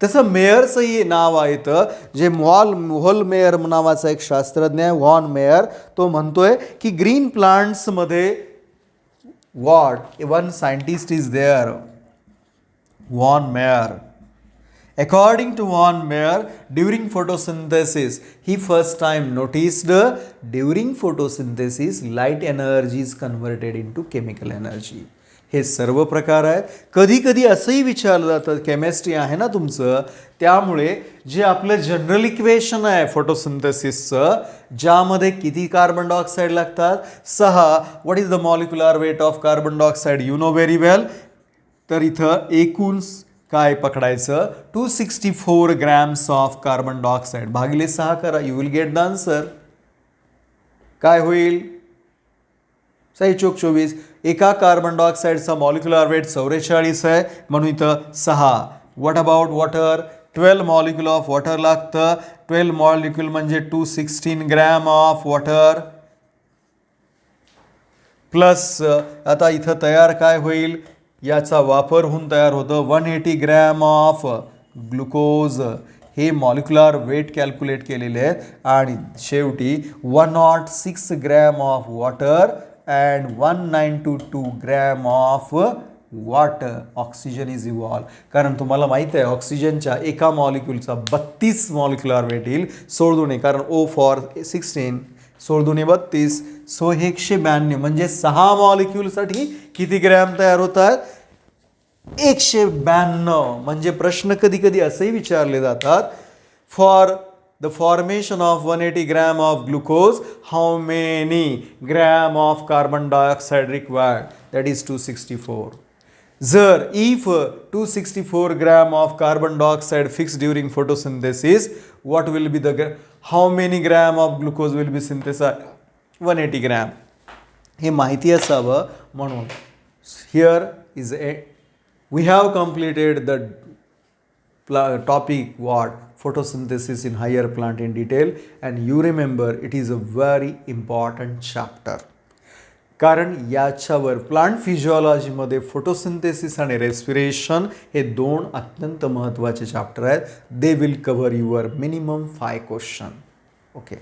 तसं मेयरचंही नाव आहे तर जे व्हॉल मेयर नावाचा एक शास्त्रज्ञ आहे, व्हॉन मेयर, तो म्हणतोय की ग्रीन प्लांट्समध्ये one scientist is there, von Mayer. According to Von Meyer, during photosynthesis, he first time noticed during photosynthesis light energy is converted into chemical energy. हे सर्व प्रकार आहेत. कधी कधी असंही विचारलं जातं, केमिस्ट्री आहे ना तुमचं, त्यामुळे जे आपलं जनरल इक्वेशन आहे फोटोसिंथेसिसचं, ज्यामध्ये किती कार्बन डायऑक्साईड लागतात? 6. What is the molecular weight of carbon dioxide? You know very well. तर इथं एकूण काय पकडायचं? 264 ग्रॅम्स ऑफ कार्बन डायऑक्साईड भागिले 6 करा, you will get the answer. काय होईल? सही चोक 24. एका कार्बन डायऑक्साईडचा मॉलिक्युलर वेट 44 आहे म्हणून इथं 6. What about water? 12 molecule of water लागतं. 12 मॉलिक्युल म्हणजे 216 ग्रॅम ऑफ वॉटर प्लस आता इथं तयार काय होईल? याचा वापर होऊन तयार होतं 180 ग्रॅम ऑफ ग्लुकोज. हे मॉलिक्युलर वेट कॅल्क्युलेट केलेले आहेत आणि शेवटी 106 gram of water and 1922 gram of water oxygen is evolve. कारण तुम्हाला माहिती आहे ऑक्सिजनच्या एका मॉलिक्युलचा 32 मॉलिक्युलर वेट येईल. सोडून कारण O फॉर 16 सोळदुणे 32. सो हे 192 म्हणजे 6 मॉलिक्युलसाठी किती ग्रॅम तयार होतात? 192. म्हणजे प्रश्न कधी कधी असेही विचारले जातात, for the formation of 180 gram of glucose how many gram of carbon dioxide required? That is 264. जर if 264 gram of carbon dioxide fix during photosynthesis, what will be the how many gram of glucose will be synthesized? 180 gram. हे माहिती असावं म्हणून. Here is a we have completed the topic what photosynthesis in higher plant in detail, and you remember it is a very important chapter. कारण याच्यावर plant फिजिओलॉजीमध्ये photosynthesis आणि respiration हे 2 अत्यंत महत्त्वाचे चॅप्टर आहेत. They will cover your minimum 5 question. Okay.